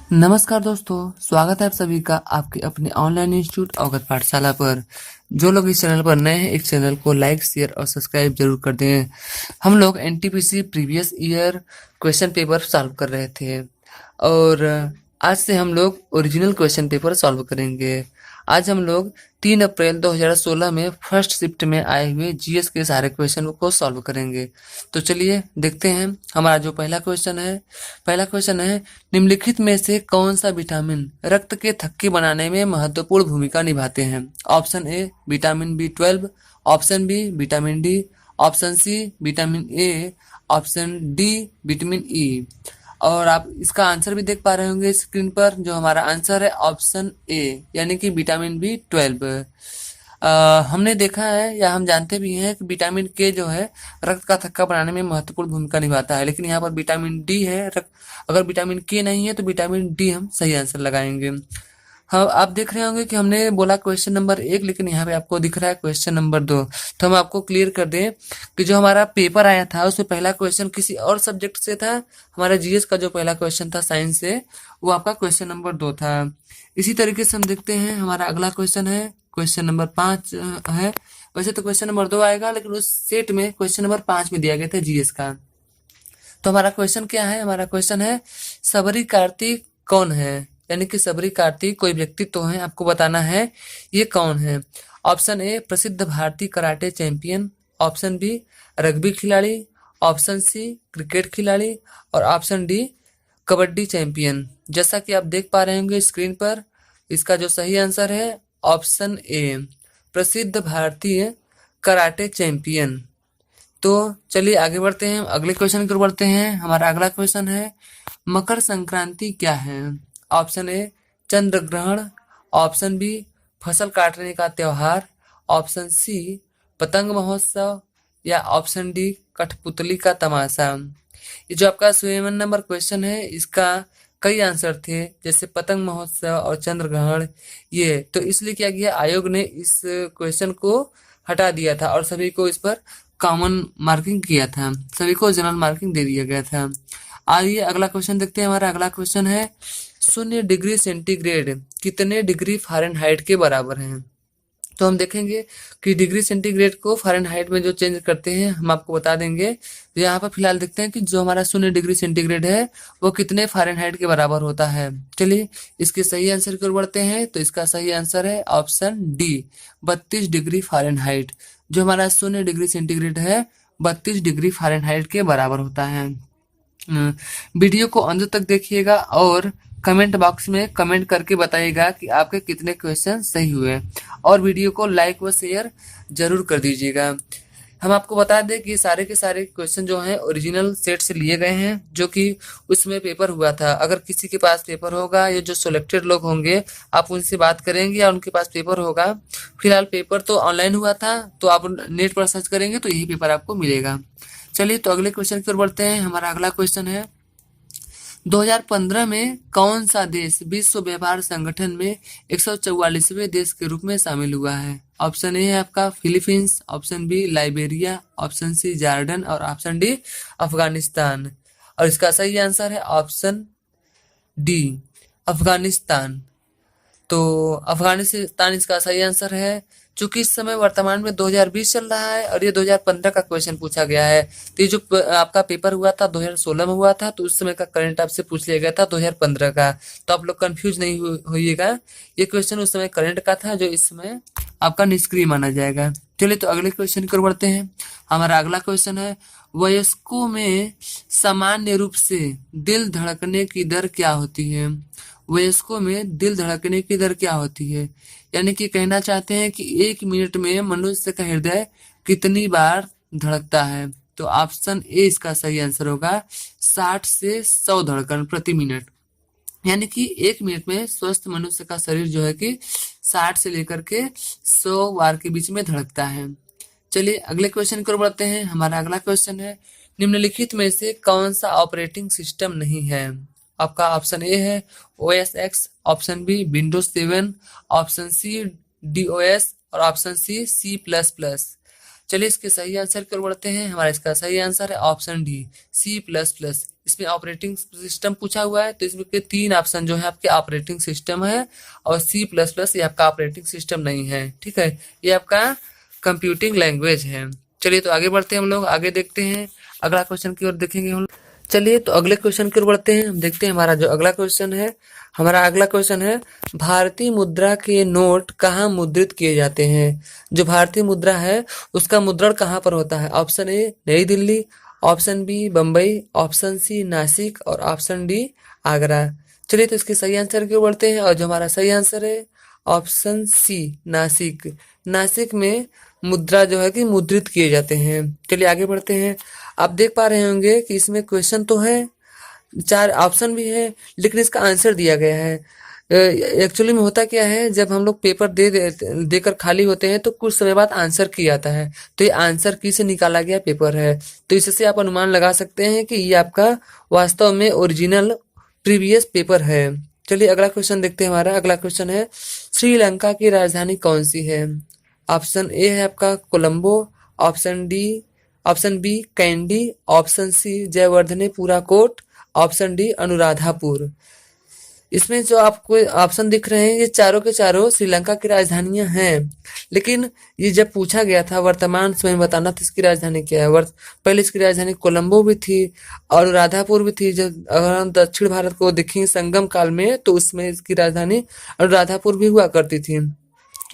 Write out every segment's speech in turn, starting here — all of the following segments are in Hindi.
नमस्कार दोस्तों, स्वागत है आप सभी का आपके अपने ऑनलाइन इंस्टीट्यूट अवगत पाठशाला पर। जो लोग इस चैनल पर नए हैं, इस चैनल को लाइक, शेयर और सब्सक्राइब जरूर कर दें। हम लोग NTPC previous year question paper solve कर रहे थे और आज से हम लोग ओरिजिनल क्वेश्चन पेपर सॉल्व करेंगे। आज हम लोग 3 अप्रैल 2016 में फर्स्ट शिफ्ट में आए हुए जीएस के सारे क्वेश्चन को सॉल्व करेंगे। तो चलिए देखते हैं। हमारा जो पहला क्वेश्चन है, निम्नलिखित में से कौन सा विटामिन रक्त के थक्के बनाने में महत्वपूर्ण भूमिका निभाते हैं? Option A vitamin B 12, option B vitamin D, option C vitamin A, option D vitamin E. और आप इसका आंसर भी देख पा रहे होंगे स्क्रीन पर। जो हमारा आंसर है ऑप्शन ए, यानी कि विटामिन बी 12। हमने देखा है या हम जानते भी हैं कि विटामिन के जो है रक्त का थक्का बनाने में महत्वपूर्ण भूमिका निभाता है, लेकिन यहाँ पर विटामिन डी है। अगर विटामिन के नहीं है तो विटामिन डी हम सही आंसर लगाएंगे। हाँ, आप देख रहे होंगे कि हमने बोला क्वेश्चन नंबर 1, लेकिन यहाँ पे आपको दिख रहा है क्वेश्चन नंबर 2। तो हम आपको क्लियर कर दें कि जो हमारा पेपर आया था उसमें पहला क्वेश्चन किसी और सब्जेक्ट से था। हमारा जीएस का जो पहला क्वेश्चन था साइंस से, वो आपका क्वेश्चन नंबर 2 था। इसी तरीके से हम देखते हैं हमारा अगला क्वेश्चन है क्वेश्चन नंबर 5 है। वैसे तो क्वेश्चन नंबर 2 आएगा, लेकिन उस सेट में क्वेश्चन नंबर 5 में दिया गया था जीएस का। तो हमारा क्वेश्चन क्या है? हमारा क्वेश्चन है सबरी कार्तिक कौन है? यानी कि सबरी कार्तिक कोई व्यक्तित्व है, आपको बताना है ये कौन है। ऑप्शन ए प्रसिद्ध भारतीय karate champion, option B rugby खिलाड़ी, ऑप्शन सी क्रिकेट खिलाड़ी और ऑप्शन डी कबड्डी चैंपियन। जैसा कि आप देख पा रहे होंगे स्क्रीन पर, इसका जो सही आंसर है ऑप्शन ए प्रसिद्ध भारतीय कराटे चैंपियन। तो चलिए आगे बढ़ते हैं, अगले क्वेश्चन की ओर बढ़ते हैं। हमारा अगला क्वेश्चन है मकर संक्रांति क्या है? ऑप्शन ए चंद्र ग्रहण, ऑप्शन बी फसल काटने का त्योहार, ऑप्शन सी पतंग महोत्सव या ऑप्शन डी कठपुतली का तमाशा। ये जो आपका 7 नंबर क्वेश्चन है, इसका कई आंसर थे, जैसे पतंग महोत्सव और चंद्र ग्रहण। ये तो इसलिए क्या किया आयोग ने, इस क्वेश्चन को हटा दिया था और सभी को इस पर कॉमन मार्किंग किया था, सभी को जनरल मार्किंग दे दिया गया था। आइए अगला क्वेश्चन देखते हैं। हमारा अगला क्वेश्चन है 0 डिग्री सेंटीग्रेड कितने डिग्री फ़ारेनहाइट के बराबर है? तो हम देखेंगे कि डिग्री सेंटीग्रेड को फ़ारेनहाइट में जो चेंज करते हैं हम आपको बता देंगे। तो यहाँ पर फिलहाल देखते हैं कि जो हमारा 0 डिग्री सेंटीग्रेड है वो कितने फ़ारेनहाइट के बराबर होता है। चलिए इसके सही आंसर की ओर बढ़ते हैं। तो इसका सही आंसर है ऑप्शन डी 32 डिग्री फ़ारेनहाइट। जो हमारा 0 डिग्री सेंटीग्रेड है 32 डिग्री फ़ारेनहाइट के बराबर होता है। वीडियो को अंत तक देखिएगा और कमेंट बॉक्स में कमेंट करके बताइएगा कि आपके कितने क्वेश्चन सही हुए, और वीडियो को लाइक व शेयर जरूर कर दीजिएगा। हम आपको बता दें कि सारे के सारे क्वेश्चन जो हैं ओरिजिनल सेट से लिए गए हैं, जो कि उसमें पेपर हुआ था। अगर किसी के पास पेपर होगा या जो सिलेक्टेड लोग होंगे, आप उनसे बात करेंगे या उनके पास पेपर होगा। फिलहाल पेपर तो ऑनलाइन हुआ था, तो आप नेट पर सर्च करेंगे तो यही पेपर आपको मिलेगा। चलिए तो अगले क्वेश्चन की ओर बढ़ते हैं। हमारा अगला क्वेश्चन है 2015 में कौन सा देश विश्व व्यापार संगठन में 144वें देश के रूप में शामिल हुआ है? ऑप्शन ए है आपका Philippines, option B Liberia, option C Jordan और ऑप्शन डी अफगानिस्तान। और इसका सही आंसर है ऑप्शन डी अफगानिस्तान। तो अफगानिस्तान इसका सही आंसर है। चूंकि इस समय वर्तमान में 2020 चल रहा है और ये 2015 का क्वेश्चन पूछा गया है, तो ये जो आपका पेपर हुआ था 2016 में हुआ था, तो उस समय का करंट आपसे पूछ लिया गया था 2015 का। तो आप लोग कंफ्यूज नहीं होइएगा, ये क्वेश्चन उस समय करंट का था, जो इस समय आपका निष्क्रिय माना जाएगा। चलिए तो अगले क्वेश्चन की ओर बढ़ते हैं। हमारा अगला क्वेश्चन है वयस्कों में सामान्य रूप से दिल धड़कने की दर क्या होती है? वयस्कों में दिल धड़कने की दर क्या होती है? यानी कि कहना चाहते हैं कि 1 मिनट में मनुष्य का हृदय कितनी बार धड़कता है? तो ऑप्शन ए इसका सही आंसर होगा 60 से 100 धड़कन प्रति मिनट। यानी कि 1 मिनट में स्वस्थ मनुष्य का शरीर जो है कि 60 से लेकर के 100 बार के बीच में धड़कता है। चलिए अगले क्वेश्चन की ओर बढ़ते हैं। हमारा अगला क्वेश्चन है निम्नलिखित में से कौन सा ऑपरेटिंग सिस्टम नहीं है? आपका ऑप्शन ए है OS X, option B Windows 7, option C DOS और ऑप्शन सी C++। चलिए इसके सही आंसर की ओर बढ़ते हैं। हमारा इसका सही आंसर है ऑप्शन डी, C++। इसमें ऑपरेटिंग सिस्टम पूछा हुआ है, तो इसमें के 3 ऑप्शन जो है आपके ऑपरेटिंग सिस्टम है, और C++ ये आपका ऑपरेटिंग सिस्टम नहीं है, ठीक है, ये आपका कंप्यूटिंग लैंग्वेज है। चलिए तो आगे बढ़ते हैं, हम लोग आगे देखते हैं, अगला क्वेश्चन की ओर देखेंगे हम। चलिए तो अगले क्वेश्चन की ओर बढ़ते हैं, हम देखते हैं हमारा जो अगला क्वेश्चन है। हमारा अगला क्वेश्चन है, भारतीय मुद्रा के नोट कहाँ मुद्रित किए जाते हैं? जो भारतीय मुद्रा है उसका मुद्रण कहाँ पर होता है? Option A Nai Delhi, option B Bombay, option C Nashik और ऑप्शन डी आगरा। चलिए तो इसके सही आंसर की ओर बढ़ते हैं, और जो हमारा सही आंसर है ऑप्शन सी नासिक। नासिक में मुद्रा जो है कि मुद्रित किए जाते हैं। चलिए आगे बढ़ते हैं। आप देख पा रहे होंगे कि इसमें क्वेश्चन तो है, 4 ऑप्शन भी है, लेकिन इसका आंसर दिया गया है। एक्चुअली में होता क्या है, जब हम लोग पेपर देकर खाली होते हैं तो कुछ समय बाद आंसर की आता है, तो ये आंसर की से निकाला गया पेपर है। तो इससे आप अनुमान लगा सकते हैं कि ये आपका वास्तव में ओरिजिनल प्रीवियस पेपर है। चलिए अगला क्वेश्चन देखते हैं। हमारा अगला क्वेश्चन है, श्रीलंका की राजधानी कौन सी है? ऑप्शन ए है आपका Colombo, option B Kandy, option C Jayawardenepura Kotte, option D Anuradhapura. इसमें जो आपको ऑप्शन दिख रहे हैं ये चारों के चारों श्रीलंका की राजधानियां हैं, लेकिन ये जब पूछा गया था वर्तमान समय बताना था इसकी राजधानी क्या है। पहले इसकी राजधानी कोलंबो भी थी और अनुराधापुर भी थी। जब अगर हम दक्षिण भारत को देखें संगम काल में, तो उसमें इसकी राजधानी अनुराधापुर भी हुआ करती थी,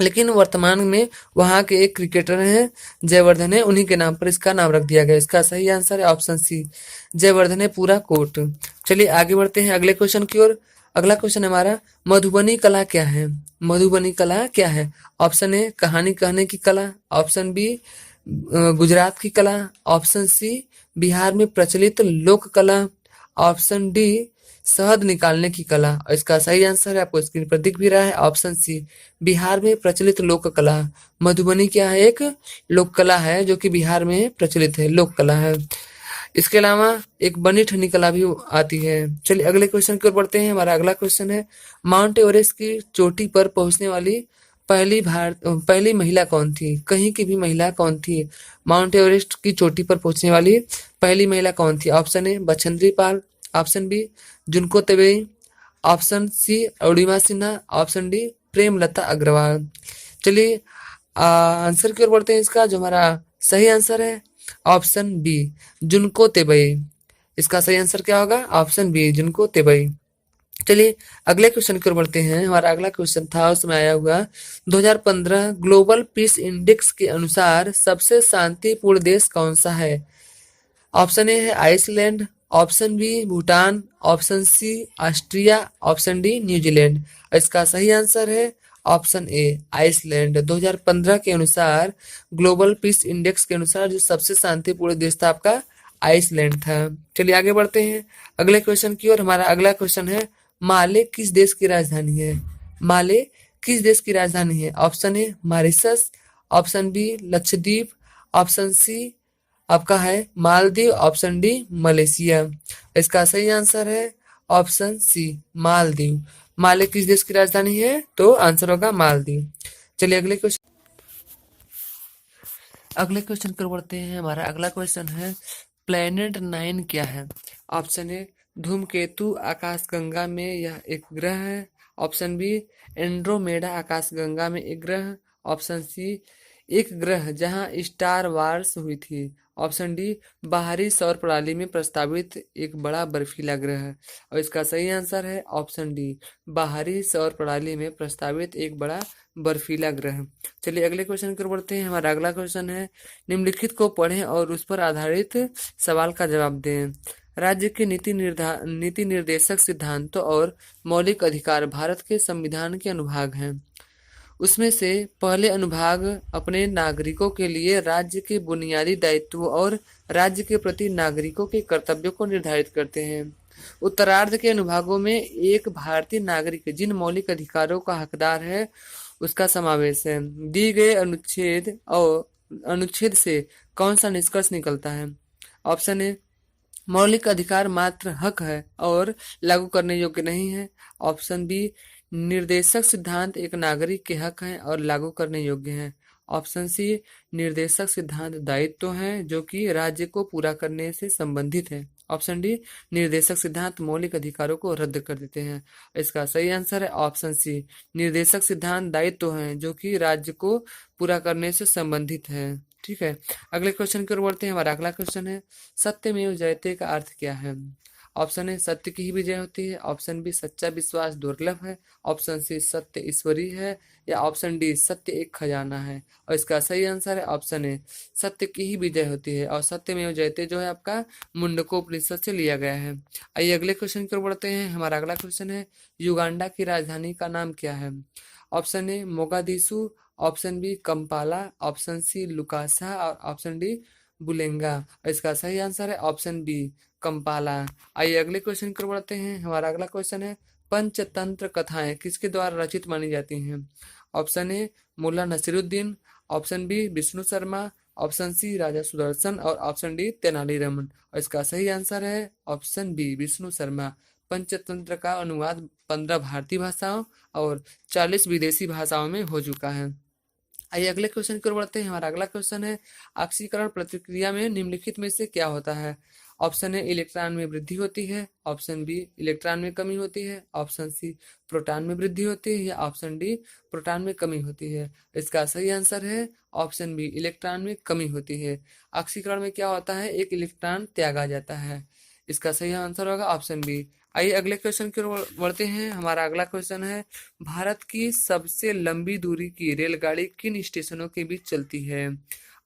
लेकिन वर्तमान में वहां के एक क्रिकेटर हैं जयवर्धने, उन्हीं के नाम पर इसका नाम रख दिया गया। इसका सही आंसर है ऑप्शन सी जयवर्धनेपुरा कोट। चलिए आगे बढ़ते हैं अगले क्वेश्चन की ओर। अगला क्वेश्चन हमारा, मधुबनी कला क्या है? मधुबनी कला क्या है? ऑप्शन ए कहानी कहने की कला, ऑप्शन बी गुजरात की कला, ऑप्शन सी बिहार में प्रचलित लोक कला, ऑप्शन डी शहद निकालने की कला। और इसका सही आंसर है, आपको स्क्रीन पर दिख भी रहा है, ऑप्शन सी बिहार में प्रचलित लोक कला। मधुबनी क्या है? एक लोक कला है जो कि बिहार में प्रचलित है, लोक कला है। इसके अलावा एक बनी ठनी कला भी आती है। चलिए अगले क्वेश्चन की ओर बढ़ते हैं। हमारा अगला क्वेश्चन है, माउंट एवरेस्ट की चोटी पर पहुंचने वाली पहली महिला कौन थी? कहीं की भी महिला कौन थी? माउंट एवरेस्ट की चोटी पर पहुंचने वाली पहली महिला कौन थी? Option A Bachendri Pal, option B Junko Tabei, option C Arunima Sinha, option D Premlata Agarwal. चलिए आंसर की ओर बढ़ते हैं। इसका जो हमारा सही आंसर है ऑप्शन बी जुनको तेबेई। इसका सही आंसर क्या होगा? Option B Junko तेबेई। चलिए अगले क्वेश्चन की ओर बढ़ते हैं। हमारा अगला क्वेश्चन था, उसमें आया हुआ 2015 ग्लोबल पीस इंडेक्स के अनुसार सबसे शांतिपूर्ण देश कौन सा है? ऑप्शन ए है Iceland, option B Bhutan, option C Austria, option D New Zealand. इसका सही आंसर है ऑप्शन ए आइसलैंड। 2015 के अनुसार ग्लोबल पीस इंडेक्स के अनुसार जो सबसे शांतिपूर्ण देश था आपका आइसलैंड था। चलिए आगे बढ़ते हैं अगले क्वेश्चन की ओर। हमारा अगला क्वेश्चन है, माले किस देश की राजधानी है? माले किस देश की राजधानी है? Option A Mauritius, option B Lakshadweep, option C आपका है मालदीव, ऑप्शन डी मलेशिया। इसका सही आंसर है ऑप्शन सी मालदीव। माले किस देश की राजधानी है? तो आंसर होगा मालदीव। चलिए अगले क्वेश्चन पर बढ़ते हैं। हमारा अगला क्वेश्चन है, प्लेनेट 9 क्या है? ऑप्शन ए धूमकेतु आकाशगंगा में यह एक ग्रह है, ऑप्शन बी एंड्रोमेडा आकाशगंगा में एक ग्रह, ऑप्शन सी एक ग्रह जहां स्टार वार्स हुई थी, ऑप्शन डी बाहरी सौर प्रणाली में प्रस्तावित एक बड़ा बर्फीला ग्रह है। और इसका सही आंसर है ऑप्शन डी बाहरी सौर प्रणाली में प्रस्तावित एक बड़ा बर्फीला ग्रह। चलिए अगले क्वेश्चन की ओर बढ़ते हैं। हमारा अगला क्वेश्चन है, निम्नलिखित को पढ़ें और उस पर आधारित सवाल का जवाब दें। राज्य के नीति निर्देशक सिद्धांतों और मौलिक अधिकार भारत के संविधान के अनुभाग हैं। उसमें से पहले अनुभाग अपने नागरिकों के लिए राज्य के बुनियादी दायित्वों और राज्य के प्रति नागरिकों के कर्तव्यों को निर्धारित करते हैं। उत्तरार्ध के अनुभागों में एक भारतीय नागरिक जिन मौलिक अधिकारों का हकदार है उसका समावेश है। दिए गए अनुच्छेद से कौन सा निष्कर्ष निकलता है? ऑप्शन ए मौलिक अधिकार मात्र हक है और लागू करने योग्य नहीं है, ऑप्शन बी निर्देशक सिद्धांत एक नागरिक के हक हैं और लागू करने योग्य हैं, ऑप्शन सी निर्देशक सिद्धांत दायित्व हैं जो कि राज्य को पूरा करने से संबंधित है। ऑप्शन डी निर्देशक सिद्धांत मौलिक अधिकारों को रद्द कर देते हैं। इसका सही आंसर है ऑप्शन सी निर्देशक सिद्धांत दायित्व हैं जो कि राज्य को पूरा करने से संबंधित है। ठीक है, अगले क्वेश्चन की ओर बढ़ते हैं। हमारा अगला क्वेश्चन है सत्यमेव जयते का अर्थ क्या है। ऑप्शन ए सत्य की ही विजय होती है। ऑप्शन बी सच्चा विश्वास दुर्लभ है। ऑप्शन सी सत्य ईश्वरीय है। या ऑप्शन डी सत्य एक खजाना है। और इसका सही आंसर है ऑप्शन ए सत्य की ही विजय होती है। और सत्यमेव जयते जो है आपका मुंडकोपनिषद से लिया गया है। आइए अगले क्वेश्चन की ओर बढ़ते हैं। हमारा अगला क्वेश्चन है युगांडा की राजधानी का नाम क्या है। Option A Mogadishu. Option B Kampala. Option C लुकासा। और ऑप्शन डी बुलेंगा। और इसका सही आंसर है ऑप्शन बी कंपाला। आइए अगले क्वेश्चन की ओर बढ़ते हैं। हमारा अगला क्वेश्चन है पंचतंत्र कथाएं किसके द्वारा रचित मानी जाती हैं। Option A Mulla Nasiruddin. Option B Vishnu Sharma. Option C Raja Sudarshan. और ऑप्शन डी तेनालीरामन। और इसका सही आंसर है ऑप्शन बी विष्णु शर्मा। पंचतंत्र का अनुवाद 15 भारतीय भाषाओं और 40 विदेशी भाषाओं में हो चुका है। आइए अगले क्वेश्चन की ओर बढ़ते हैं। हमारा अगला क्वेश्चन है ऑक्सीकरण प्रतिक्रिया में निम्नलिखित में से क्या होता है। ऑप्शन ए इलेक्ट्रॉन में वृद्धि होती है। ऑप्शन बी इलेक्ट्रॉन में कमी होती है। ऑप्शन सी प्रोटॉन में वृद्धि होती है। या ऑप्शन डी प्रोटॉन में कमी होती है। इसका सही आंसर है ऑप्शन बी इलेक्ट्रॉन में कमी होती है। ऑक्सीकरण में क्या होता है, एक इलेक्ट्रॉन त्यागा जाता है। इसका सही आंसर होगा ऑप्शन बी। आइए अगले क्वेश्चन की ओर बढ़ते हैं। हमारा अगला क्वेश्चन है भारत की सबसे लंबी दूरी की रेलगाड़ी किन स्टेशनों के बीच चलती है।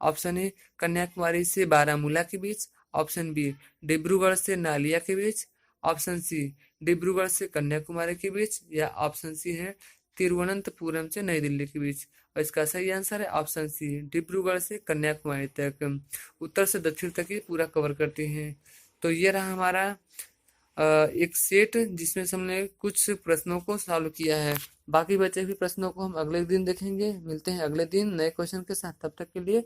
ऑप्शन ए कन्याकुमारी से बारामूला के बीच। ऑप्शन बी डिब्रूगढ़ से नालिया के बीच। ऑप्शन सी डिब्रूगढ़ से कन्याकुमारी के बीच। या ऑप्शन सी है तिरुवनंतपुरम से नई दिल्ली के बीच। और इसका सही आंसर है ऑप्शन सी डिब्रूगढ़ से कन्याकुमारी तक, उत्तर से दक्षिण तक ये पूरा कवर करती हैं। तो ये रहा हमारा एक सेट जिसमें से हमने कुछ प्रश्नों को सॉल्व किया है। बाकी बचे हुए प्रश्नों को हम अगले दिन देखेंगे। मिलते हैं अगले दिन नए क्वेश्चन के साथ, तब तक के लिए